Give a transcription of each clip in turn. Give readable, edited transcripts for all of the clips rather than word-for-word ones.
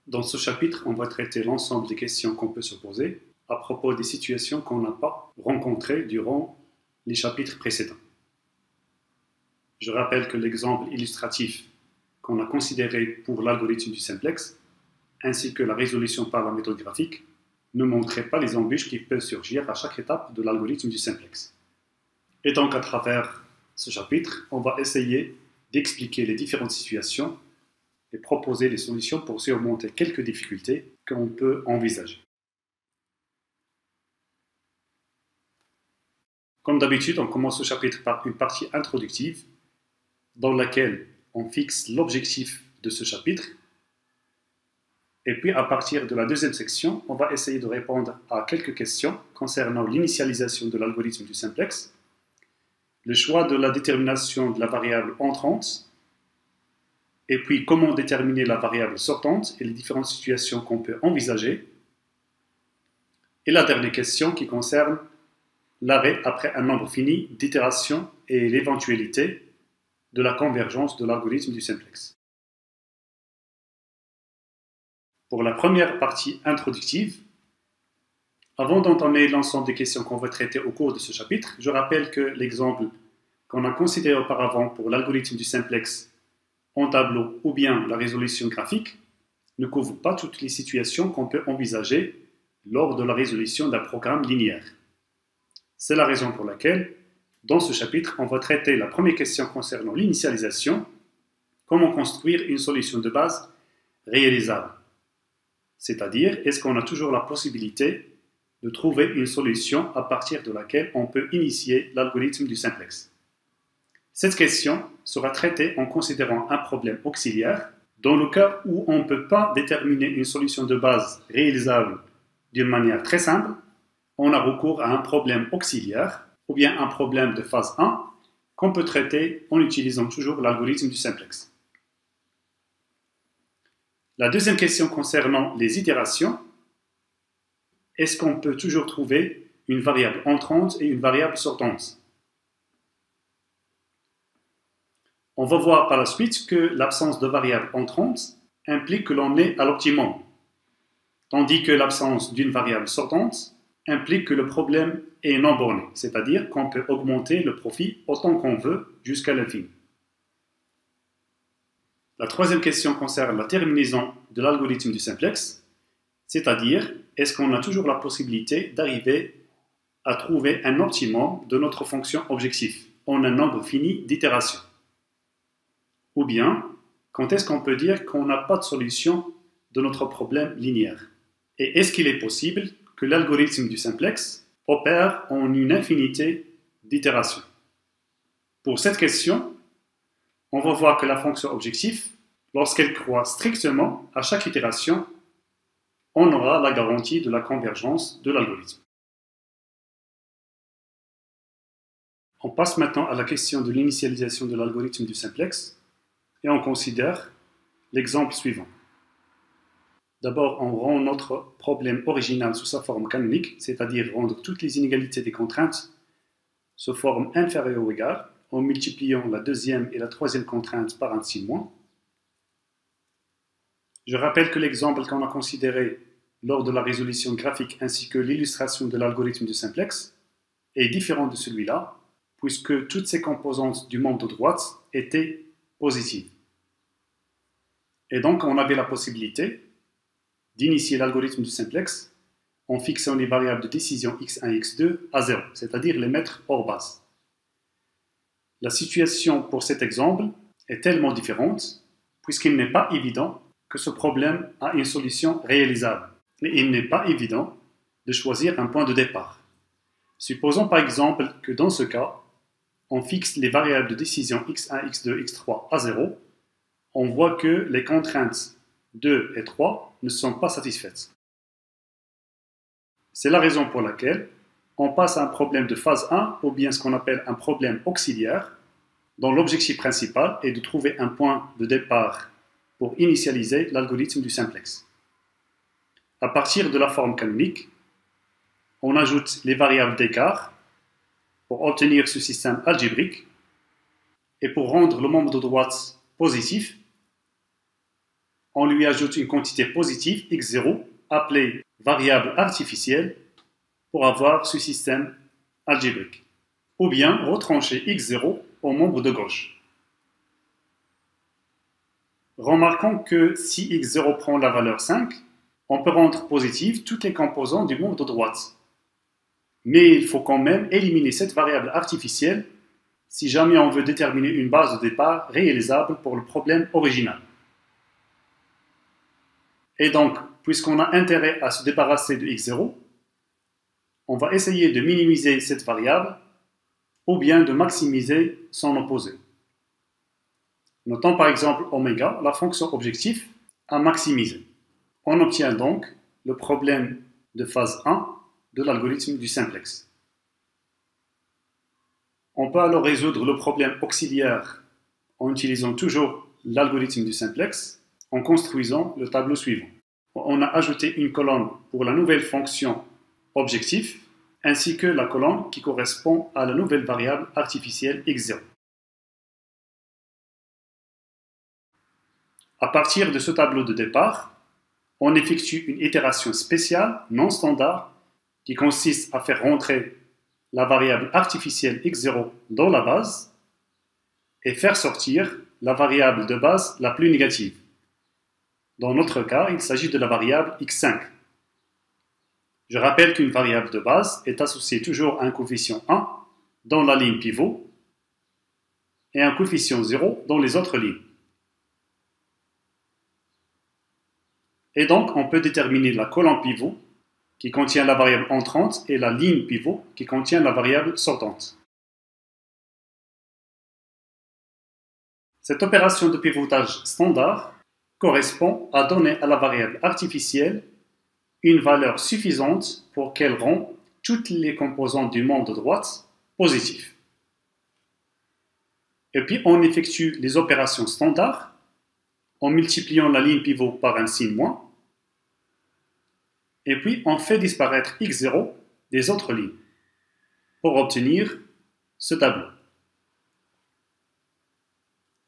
Dans ce chapitre, on va traiter l'ensemble des questions qu'on peut se poser à propos des situations qu'on n'a pas rencontrées durant les chapitres précédents. Je rappelle que l'exemple illustratif qu'on a considéré pour l'algorithme du simplex, ainsi que la résolution par la méthode graphique, ne montraient pas les embûches qui peuvent surgir à chaque étape de l'algorithme du simplex. Et donc, à travers ce chapitre, on va essayer d'expliquer les différentes situations et proposer des solutions pour surmonter quelques difficultés qu'on peut envisager. Comme d'habitude, on commence ce chapitre par une partie introductive dans laquelle on fixe l'objectif de ce chapitre. Et puis, à partir de la deuxième section, on va essayer de répondre à quelques questions concernant l'initialisation de l'algorithme du simplex, le choix de la détermination de la variable entrante, et puis comment déterminer la variable sortante et les différentes situations qu'on peut envisager. Et la dernière question qui concerne l'arrêt après un nombre fini d'itérations et l'éventualité de la convergence de l'algorithme du simplex. Pour la première partie introductive, avant d'entamer l'ensemble des questions qu'on va traiter au cours de ce chapitre, je rappelle que l'exemple qu'on a considéré auparavant pour l'algorithme du simplex en tableau ou bien la résolution graphique ne couvre pas toutes les situations qu'on peut envisager lors de la résolution d'un programme linéaire. C'est la raison pour laquelle, dans ce chapitre, on va traiter la première question concernant l'initialisation, comment construire une solution de base réalisable. C'est-à-dire, est-ce qu'on a toujours la possibilité de trouver une solution à partir de laquelle on peut initier l'algorithme du simplex. Cette question sera traitée en considérant un problème auxiliaire. Dans le cas où on ne peut pas déterminer une solution de base réalisable d'une manière très simple, on a recours à un problème auxiliaire ou bien un problème de phase 1 qu'on peut traiter en utilisant toujours l'algorithme du simplex. La deuxième question concernant les itérations, est-ce qu'on peut toujours trouver une variable entrante et une variable sortante? On va voir par la suite que l'absence de variable entrante implique que l'on est à l'optimum, tandis que l'absence d'une variable sortante implique que le problème est non borné, c'est-à-dire qu'on peut augmenter le profit autant qu'on veut jusqu'à l'infini. La troisième question concerne la terminaison de l'algorithme du simplex, c'est-à-dire est-ce qu'on a toujours la possibilité d'arriver à trouver un optimum de notre fonction objectif en un nombre fini d'itérations. Ou bien, quand est-ce qu'on peut dire qu'on n'a pas de solution de notre problème linéaire? Et est-ce qu'il est possible que l'algorithme du simplex opère en une infinité d'itérations? Pour cette question, on va voir que la fonction objectif, lorsqu'elle croît strictement à chaque itération, on aura la garantie de la convergence de l'algorithme. On passe maintenant à la question de l'initialisation de l'algorithme du simplex et on considère l'exemple suivant. D'abord, on rend notre problème original sous sa forme canonique, c'est-à-dire rendre toutes les inégalités des contraintes sous forme inférieure ou égale en multipliant la deuxième et la troisième contrainte par un signe moins. Je rappelle que l'exemple qu'on a considéré lors de la résolution graphique ainsi que l'illustration de l'algorithme du simplex est différent de celui-là, puisque toutes ces composantes du membre de droite étaient positives. Et donc, on avait la possibilité d'initier l'algorithme du simplex en fixant les variables de décision x1 et x2 à 0, c'est-à-dire les mettre hors base. La situation pour cet exemple est tellement différente, puisqu'il n'est pas évident que ce problème a une solution réalisable. Et il n'est pas évident de choisir un point de départ. Supposons par exemple que dans ce cas, on fixe les variables de décision x1, x2, x3 à 0, on voit que les contraintes 2 et 3 ne sont pas satisfaites. C'est la raison pour laquelle on passe à un problème de phase 1, ou bien ce qu'on appelle un problème auxiliaire, dont l'objectif principal est de trouver un point de départ pour initialiser l'algorithme du simplex. À partir de la forme canonique, on ajoute les variables d'écart pour obtenir ce système algébrique et pour rendre le membre de droite positif, on lui ajoute une quantité positive, x0, appelée variable artificielle, pour avoir ce système algébrique. Ou bien retrancher x0 au membre de gauche. Remarquons que si x0 prend la valeur 5, on peut rendre positive toutes les composantes du membre de droite. Mais il faut quand même éliminer cette variable artificielle si jamais on veut déterminer une base de départ réalisable pour le problème original. Et donc, puisqu'on a intérêt à se débarrasser de x0, on va essayer de minimiser cette variable ou bien de maximiser son opposé. Notons par exemple oméga, la fonction objectif, à maximiser. On obtient donc le problème de phase 1 de l'algorithme du simplex. On peut alors résoudre le problème auxiliaire en utilisant toujours l'algorithme du simplex en construisant le tableau suivant. On a ajouté une colonne pour la nouvelle fonction objectif ainsi que la colonne qui correspond à la nouvelle variable artificielle x0. À partir de ce tableau de départ, on effectue une itération spéciale non standard qui consiste à faire rentrer la variable artificielle x0 dans la base et faire sortir la variable de base la plus négative. Dans notre cas, il s'agit de la variable x5. Je rappelle qu'une variable de base est associée toujours à un coefficient 1 dans la ligne pivot et un coefficient 0 dans les autres lignes. Et donc, on peut déterminer la colonne pivot qui contient la variable entrante et la ligne pivot qui contient la variable sortante. Cette opération de pivotage standard correspond à donner à la variable artificielle une valeur suffisante pour qu'elle rende toutes les composantes du membre de droite positives. Et puis on effectue les opérations standards en multipliant la ligne pivot par un signe moins, et puis on fait disparaître x0 des autres lignes pour obtenir ce tableau.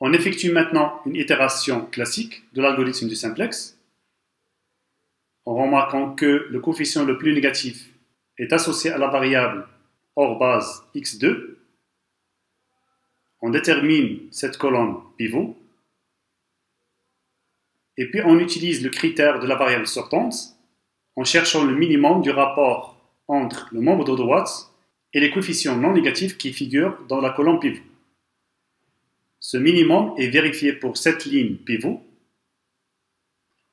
On effectue maintenant une itération classique de l'algorithme du simplex en remarquant que le coefficient le plus négatif est associé à la variable hors base x2. On détermine cette colonne pivot et puis on utilise le critère de la variable sortante en cherchant le minimum du rapport entre le membre de droite et les coefficients non négatifs qui figurent dans la colonne pivot. Ce minimum est vérifié pour cette ligne pivot,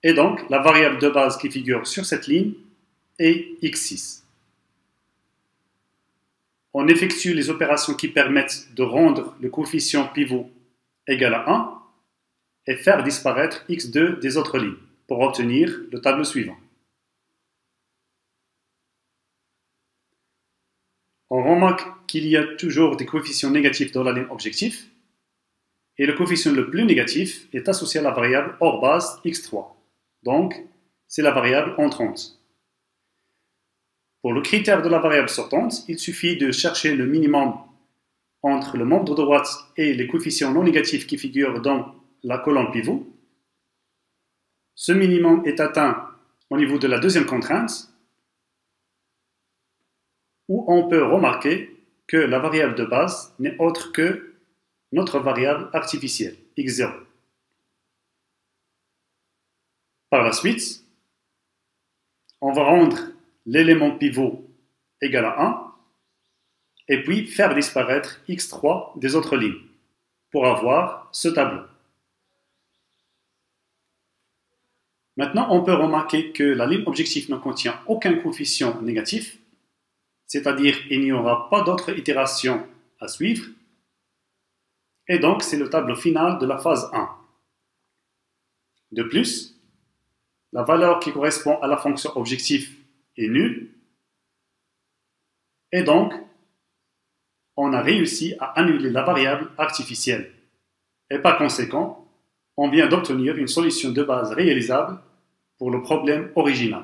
et donc la variable de base qui figure sur cette ligne est x6. On effectue les opérations qui permettent de rendre le coefficient pivot égal à 1 et faire disparaître x2 des autres lignes pour obtenir le tableau suivant. On remarque qu'il y a toujours des coefficients négatifs dans la ligne objectif, et le coefficient le plus négatif est associé à la variable hors base x3. Donc, c'est la variable entrante. Pour le critère de la variable sortante, il suffit de chercher le minimum entre le membre de droite et les coefficients non négatifs qui figurent dans la colonne pivot. Ce minimum est atteint au niveau de la deuxième contrainte, où on peut remarquer que la variable de base n'est autre que notre variable artificielle, x0. Par la suite, on va rendre l'élément pivot égal à 1 et puis faire disparaître x3 des autres lignes pour avoir ce tableau. Maintenant, on peut remarquer que la ligne objectif ne contient aucun coefficient négatif, c'est-à-dire il n'y aura pas d'autre itération à suivre, et donc c'est le tableau final de la phase 1. De plus, la valeur qui correspond à la fonction objectif est nulle, et donc on a réussi à annuler la variable artificielle. Et par conséquent, on vient d'obtenir une solution de base réalisable pour le problème original.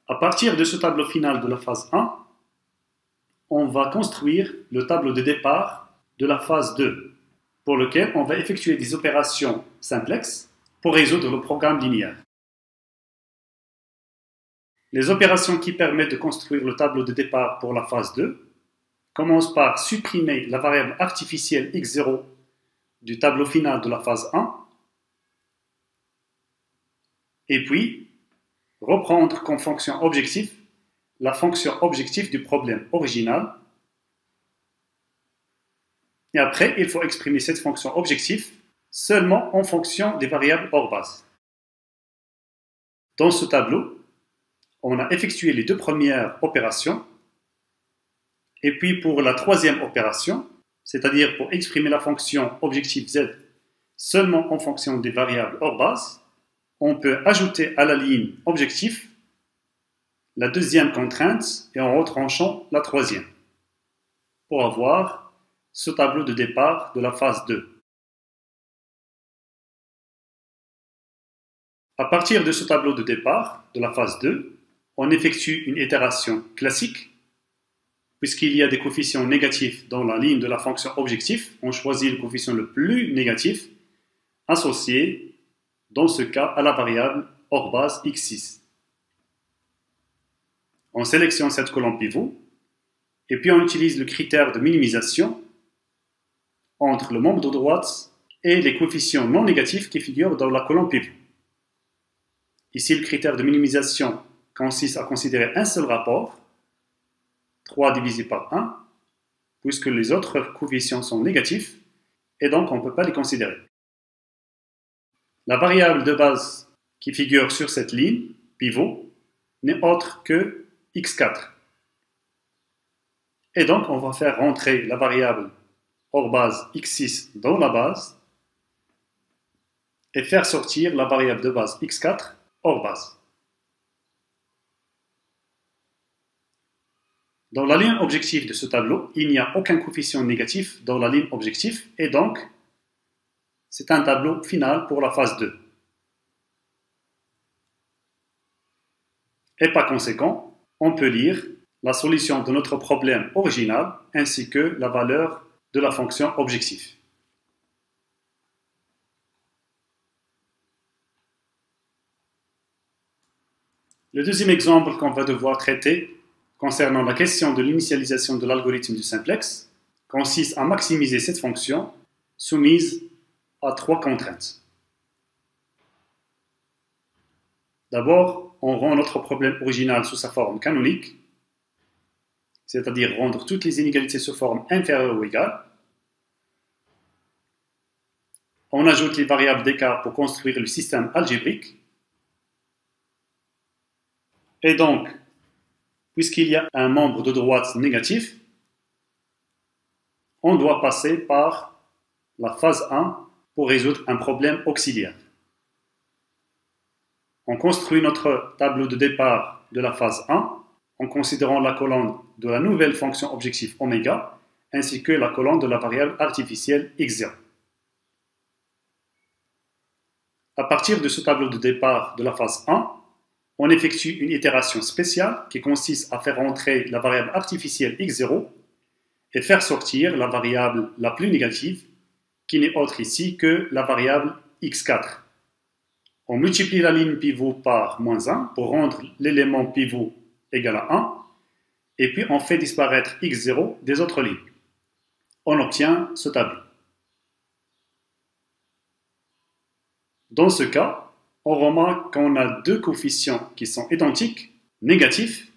À partir de ce tableau final de la phase 1, on va construire le tableau de départ de la phase 2, pour lequel on va effectuer des opérations simplexes pour résoudre le programme linéaire. Les opérations qui permettent de construire le tableau de départ pour la phase 2 commencent par supprimer la variable artificielle x0 du tableau final de la phase 1 et puis reprendre comme fonction objectif la fonction objectif du problème original. Et après, il faut exprimer cette fonction objectif seulement en fonction des variables hors base. Dans ce tableau, on a effectué les deux premières opérations. Et puis pour la troisième opération, c'est-à-dire pour exprimer la fonction objectif z seulement en fonction des variables hors base, on peut ajouter à la ligne objectif la deuxième contrainte et en retranchant la troisième, pour avoir ce tableau de départ de la phase 2. À partir de ce tableau de départ de la phase 2, on effectue une itération classique. Puisqu'il y a des coefficients négatifs dans la ligne de la fonction objectif, on choisit le coefficient le plus négatif associé, dans ce cas, à la variable hors base x6. On sélectionne cette colonne pivot et puis on utilise le critère de minimisation entre le membre de droite et les coefficients non négatifs qui figurent dans la colonne pivot. Ici, le critère de minimisation consiste à considérer un seul rapport, 3 divisé par 1, puisque les autres coefficients sont négatifs, et donc on ne peut pas les considérer. La variable de base qui figure sur cette ligne, pivot, n'est autre que x4. Et donc on va faire rentrer la variable hors base x6 dans la base, et faire sortir la variable de base x4 hors base. Dans la ligne objectif de ce tableau, il n'y a aucun coefficient négatif dans la ligne objectif et donc c'est un tableau final pour la phase 2. Et par conséquent, on peut lire la solution de notre problème original ainsi que la valeur de la fonction objectif. Le deuxième exemple qu'on va devoir traiter concernant la question de l'initialisation de l'algorithme du simplex consiste à maximiser cette fonction soumise à 3 contraintes. D'abord, on rend notre problème original sous sa forme canonique, c'est-à-dire rendre toutes les inégalités sous forme inférieure ou égale. On ajoute les variables d'écart pour construire le système algébrique. Et donc, puisqu'il y a un membre de droite négatif, on doit passer par la phase 1 pour résoudre un problème auxiliaire. On construit notre tableau de départ de la phase 1 en considérant la colonne de la nouvelle fonction objectif oméga ainsi que la colonne de la variable artificielle x0. À partir de ce tableau de départ de la phase 1, on effectue une itération spéciale qui consiste à faire entrer la variable artificielle x0 et faire sortir la variable la plus négative, qui n'est autre ici que la variable x4. On multiplie la ligne pivot par -1 pour rendre l'élément pivot égal à 1, et puis on fait disparaître x0 des autres lignes. On obtient ce tableau. Dans ce cas, on remarque qu'on a deux coefficients qui sont identiques, négatifs,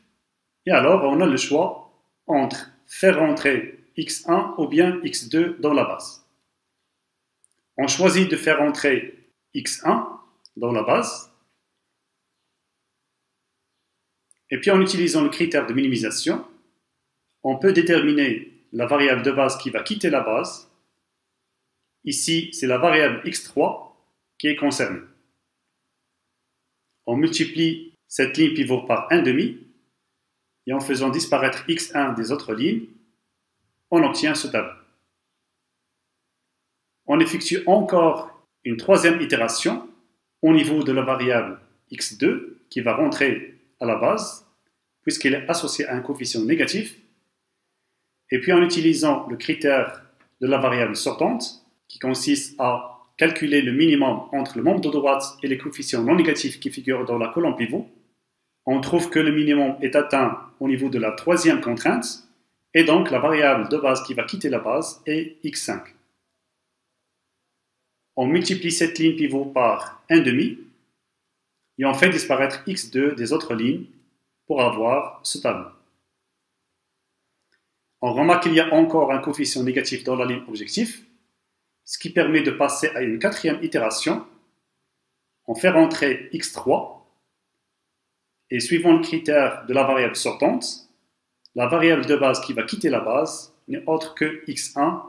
et alors on a le choix entre faire rentrer x1 ou bien x2 dans la base. On choisit de faire rentrer x1 dans la base, et puis en utilisant le critère de minimisation, on peut déterminer la variable de base qui va quitter la base. Ici, c'est la variable x3 qui est concernée. On multiplie cette ligne pivot par 1/2 et en faisant disparaître x1 des autres lignes, on obtient ce tableau. On effectue encore une troisième itération au niveau de la variable x2 qui va rentrer à la base puisqu'elle est associée à un coefficient négatif. Et puis en utilisant le critère de la variable sortante, qui consiste à calculer le minimum entre le membre de droite et les coefficients non négatifs qui figurent dans la colonne pivot, on trouve que le minimum est atteint au niveau de la troisième contrainte, et donc la variable de base qui va quitter la base est x5. On multiplie cette ligne pivot par 1,5 et on fait disparaître x2 des autres lignes pour avoir ce tableau. On remarque qu'il y a encore un coefficient négatif dans la ligne objectif, ce qui permet de passer à une quatrième itération. On fait rentrer x3 et suivant le critère de la variable sortante, la variable de base qui va quitter la base n'est autre que x1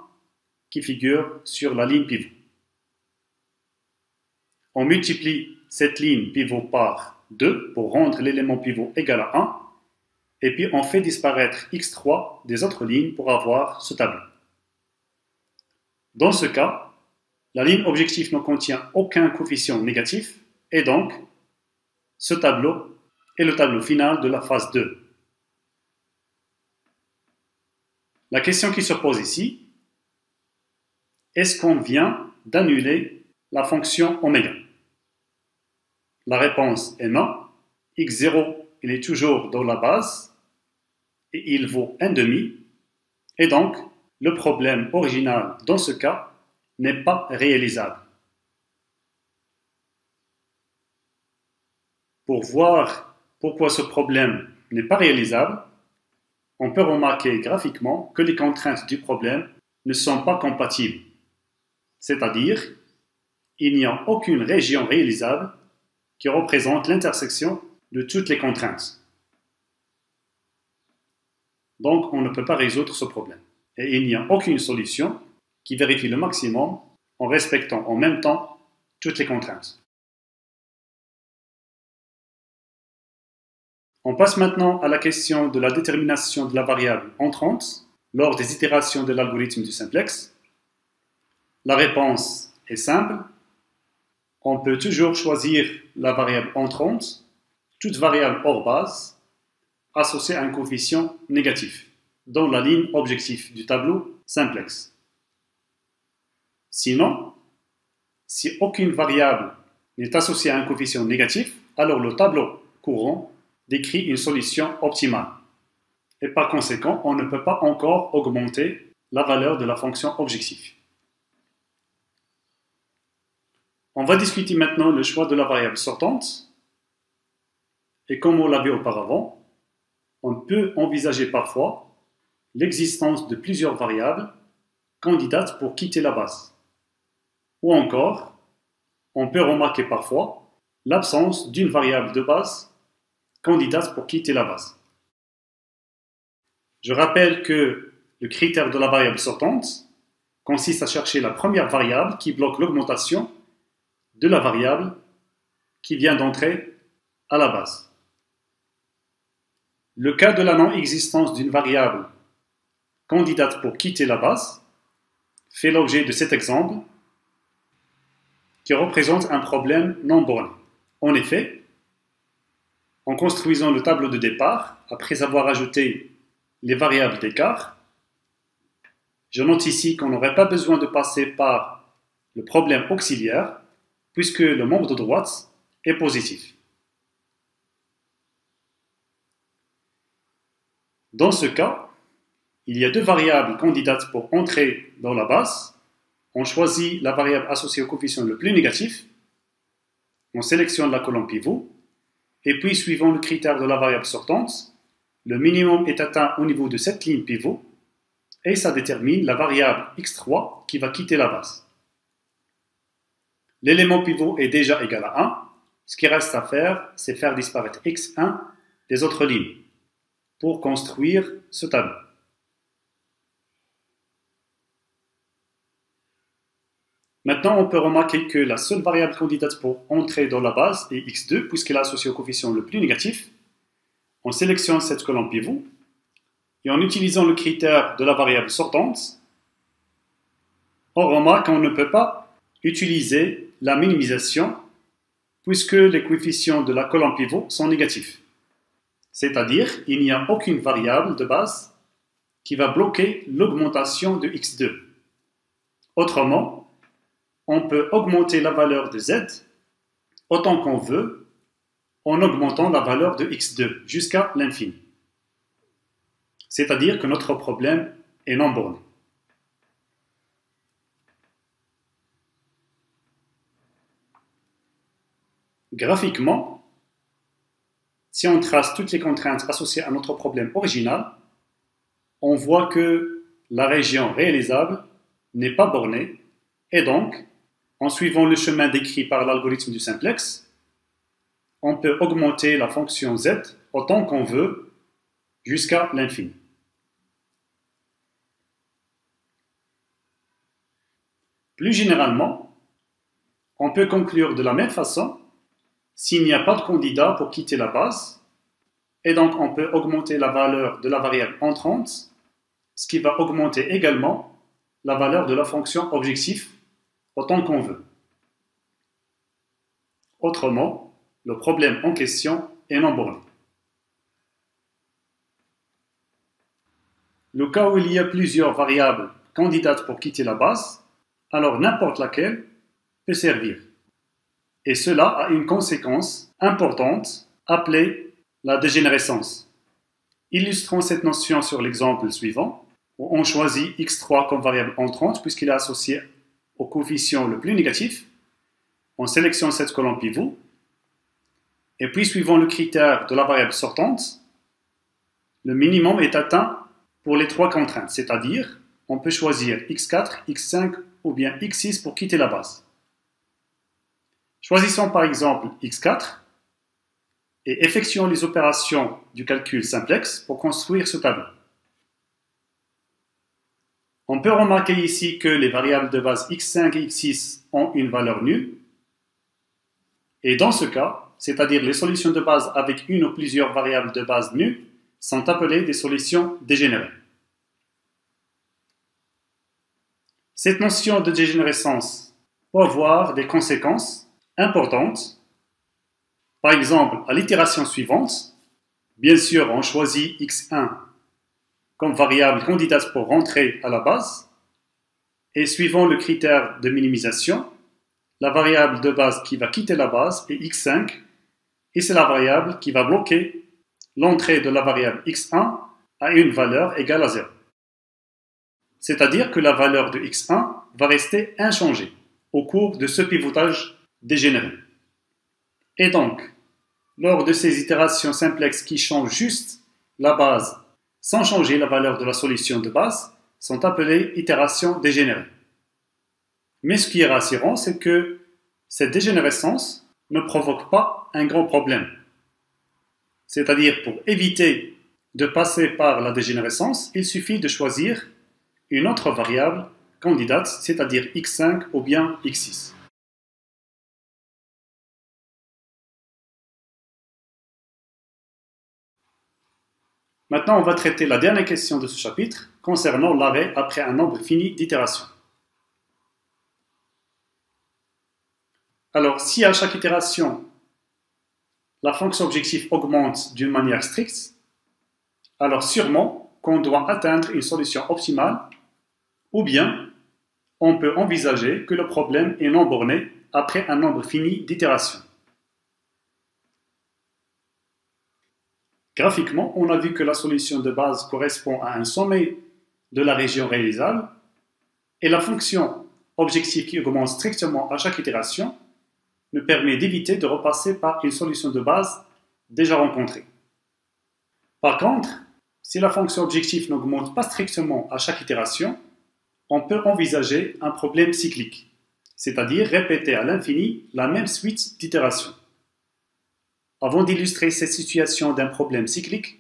qui figure sur la ligne pivot. On multiplie cette ligne pivot par 2 pour rendre l'élément pivot égal à 1 et puis on fait disparaître x3 des autres lignes pour avoir ce tableau. Dans ce cas, la ligne objectif ne contient aucun coefficient négatif et donc ce tableau est le tableau final de la phase 2. La question qui se pose ici, est-ce qu'on vient d'annuler la fonction oméga? La réponse est non. x0 il est toujours dans la base et il vaut 1,5 et donc le problème original dans ce cas n'est pas réalisable. Pour voir pourquoi ce problème n'est pas réalisable, on peut remarquer graphiquement que les contraintes du problème ne sont pas compatibles. C'est-à-dire, il n'y a aucune région réalisable qui représente l'intersection de toutes les contraintes. Donc, on ne peut pas résoudre ce problème. Et il n'y a aucune solution qui vérifie le maximum en respectant en même temps toutes les contraintes. On passe maintenant à la question de la détermination de la variable entrante lors des itérations de l'algorithme du simplex. La réponse est simple. On peut toujours choisir la variable entrante, toute variable hors base, associée à un coefficient négatif, dans la ligne objectif du tableau simplex. Sinon, si aucune variable n'est associée à un coefficient négatif, alors le tableau courant décrit une solution optimale. Et par conséquent, on ne peut pas encore augmenter la valeur de la fonction objectif. On va discuter maintenant le choix de la variable sortante. Et comme on l'a vu auparavant, on peut envisager parfois l'existence de plusieurs variables candidates pour quitter la base. Ou encore, on peut remarquer parfois l'absence d'une variable de base candidate pour quitter la base. Je rappelle que le critère de la variable sortante consiste à chercher la première variable qui bloque l'augmentation de la variable qui vient d'entrer à la base. Le cas de la non-existence d'une variable candidate pour quitter la base fait l'objet de cet exemple qui représente un problème non borné. En effet, en construisant le tableau de départ, après avoir ajouté les variables d'écart, je note ici qu'on n'aurait pas besoin de passer par le problème auxiliaire puisque le membre de droite est positif. Dans ce cas, il y a deux variables candidates pour entrer dans la base. On choisit la variable associée au coefficient le plus négatif, on sélectionne la colonne pivot, et puis suivant le critère de la variable sortante, le minimum est atteint au niveau de cette ligne pivot, et ça détermine la variable x3 qui va quitter la base. L'élément pivot est déjà égal à 1, ce qui reste à faire, c'est faire disparaître x1 des autres lignes pour construire ce tableau. Maintenant, on peut remarquer que la seule variable candidate pour entrer dans la base est x2, puisqu'elle est associée au coefficient le plus négatif. On sélectionne cette colonne pivot, et en utilisant le critère de la variable sortante, on remarque qu'on ne peut pas utiliser la minimisation, puisque les coefficients de la colonne pivot sont négatifs. C'est-à-dire, il n'y a aucune variable de base qui va bloquer l'augmentation de x2. Autrement, on peut augmenter la valeur de z autant qu'on veut en augmentant la valeur de x2 jusqu'à l'infini. C'est-à-dire que notre problème est non borné. Graphiquement, si on trace toutes les contraintes associées à notre problème original, on voit que la région réalisable n'est pas bornée, et donc, en suivant le chemin décrit par l'algorithme du simplex, on peut augmenter la fonction z autant qu'on veut jusqu'à l'infini. Plus généralement, on peut conclure de la même façon s'il n'y a pas de candidat pour quitter la base, et donc on peut augmenter la valeur de la variable entrante, ce qui va augmenter également la valeur de la fonction objectif autant qu'on veut. Autrement, le problème en question est non borné. Le cas où il y a plusieurs variables candidates pour quitter la base, alors n'importe laquelle peut servir. Et cela a une conséquence importante appelée la dégénérescence. Illustrons cette notion sur l'exemple suivant, où on choisit x3 comme variable entrante puisqu'il est associé au coefficient le plus négatif. On sélectionne cette colonne pivot, et puis suivant le critère de la variable sortante, le minimum est atteint pour les trois contraintes, c'est-à-dire on peut choisir x4, x5 ou bien x6 pour quitter la base. Choisissons par exemple x4 et effectuons les opérations du calcul simplex pour construire ce tableau. On peut remarquer ici que les variables de base x5 et x6 ont une valeur nulle. Et dans ce cas, c'est-à-dire les solutions de base avec une ou plusieurs variables de base nulles, sont appelées des solutions dégénérées. Cette notion de dégénérescence peut avoir des conséquences importantes. Par exemple, à l'itération suivante, bien sûr, on choisit x1 comme variable candidate pour rentrer à la base, et suivant le critère de minimisation, la variable de base qui va quitter la base est x5, et c'est la variable qui va bloquer l'entrée de la variable x1 à une valeur égale à 0. C'est-à-dire que la valeur de x1 va rester inchangée au cours de ce pivotage dégénéré. Et donc, lors de ces itérations simplexes qui changent juste la base sans changer la valeur de la solution de base, sont appelées itérations dégénérées. Mais ce qui est rassurant, c'est que cette dégénérescence ne provoque pas un grand problème. C'est-à-dire, pour éviter de passer par la dégénérescence, il suffit de choisir une autre variable candidate, c'est-à-dire x5 ou bien x6. Maintenant, on va traiter la dernière question de ce chapitre concernant l'arrêt après un nombre fini d'itérations. Alors, si à chaque itération, la fonction objectif augmente d'une manière stricte, alors sûrement qu'on doit atteindre une solution optimale, ou bien on peut envisager que le problème est non borné après un nombre fini d'itérations. Graphiquement, on a vu que la solution de base correspond à un sommet de la région réalisable et la fonction objectif qui augmente strictement à chaque itération nous permet d'éviter de repasser par une solution de base déjà rencontrée. Par contre, si la fonction objectif n'augmente pas strictement à chaque itération, on peut envisager un problème cyclique, c'est-à-dire répéter à l'infini la même suite d'itérations. Avant d'illustrer cette situation d'un problème cyclique,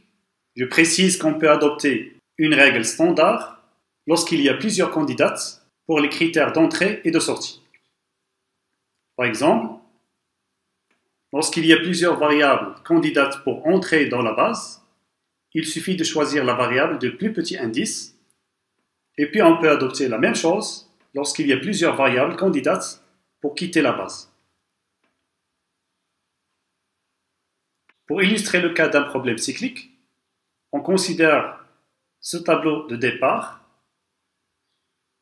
je précise qu'on peut adopter une règle standard lorsqu'il y a plusieurs candidates pour les critères d'entrée et de sortie. Par exemple, lorsqu'il y a plusieurs variables candidates pour entrer dans la base, il suffit de choisir la variable de plus petit indice, et puis on peut adopter la même chose lorsqu'il y a plusieurs variables candidates pour quitter la base. Pour illustrer le cas d'un problème cyclique, on considère ce tableau de départ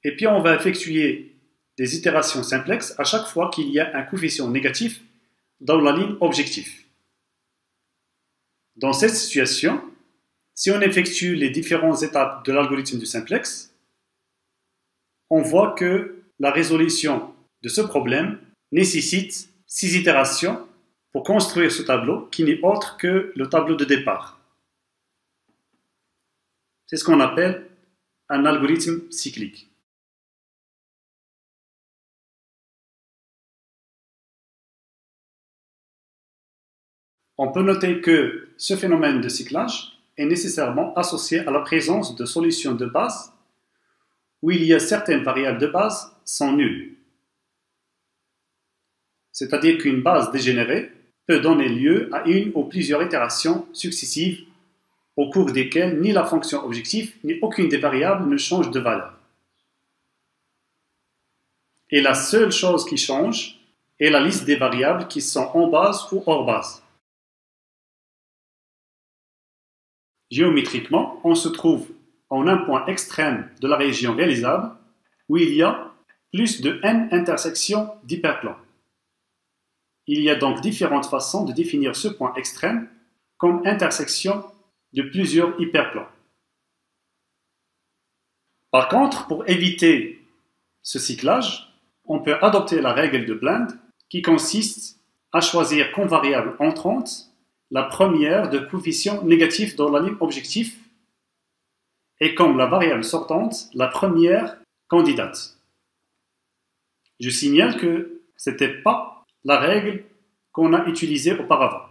Et puis on va effectuer des itérations simplex à chaque fois qu'il y a un coefficient négatif dans la ligne objectif. Dans cette situation, si on effectue les différentes étapes de l'algorithme du simplex, on voit que la résolution de ce problème nécessite 6 itérations pour construire ce tableau qui n'est autre que le tableau de départ. C'est ce qu'on appelle un algorithme cyclique. On peut noter que ce phénomène de cyclage est nécessairement associé à la présence de solutions de base où il y a certaines variables de base sont nulles. C'est-à-dire qu'une base dégénérée peut donner lieu à une ou plusieurs itérations successives au cours desquelles ni la fonction objectif ni aucune des variables ne change de valeur. Et la seule chose qui change est la liste des variables qui sont en base ou hors base. Géométriquement, on se trouve en un point extrême de la région réalisable où il y a plus de n intersections d'hyperplans. Il y a donc différentes façons de définir ce point extrême comme intersection de plusieurs hyperplans. Par contre, pour éviter ce cyclage, on peut adopter la règle de Bland qui consiste à choisir comme variable entrante la première de coefficient négatif dans la ligne objectif et comme la variable sortante, la première candidate. Je signale que ce n'était pas la règle qu'on a utilisée auparavant.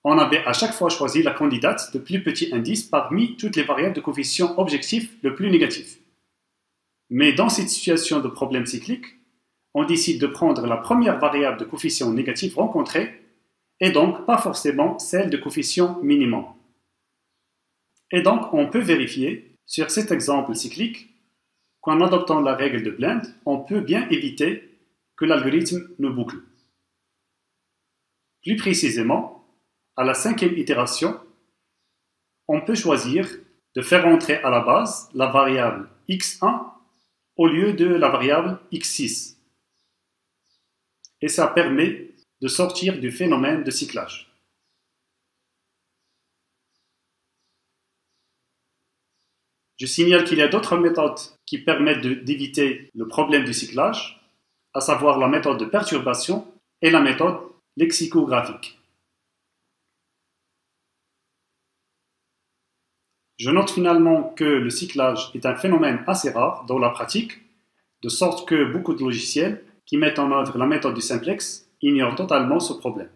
On avait à chaque fois choisi la candidate de plus petit indice parmi toutes les variables de coefficient objectif le plus négatif. Mais dans cette situation de problème cyclique, on décide de prendre la première variable de coefficient négatif rencontrée et donc pas forcément celle de coefficient minimum. Et donc on peut vérifier sur cet exemple cyclique qu'en adoptant la règle de Bland, on peut bien éviter que l'algorithme nous boucle. Plus précisément, à la 5e itération, on peut choisir de faire entrer à la base la variable x1 au lieu de la variable x6. Et ça permet de sortir du phénomène de cyclage. Je signale qu'il y a d'autres méthodes qui permettent d'éviter le problème du cyclage, à savoir la méthode de perturbation et la méthode lexicographique. Je note finalement que le cyclage est un phénomène assez rare dans la pratique, de sorte que beaucoup de logiciels qui mettent en œuvre la méthode du simplex ignorent totalement ce problème.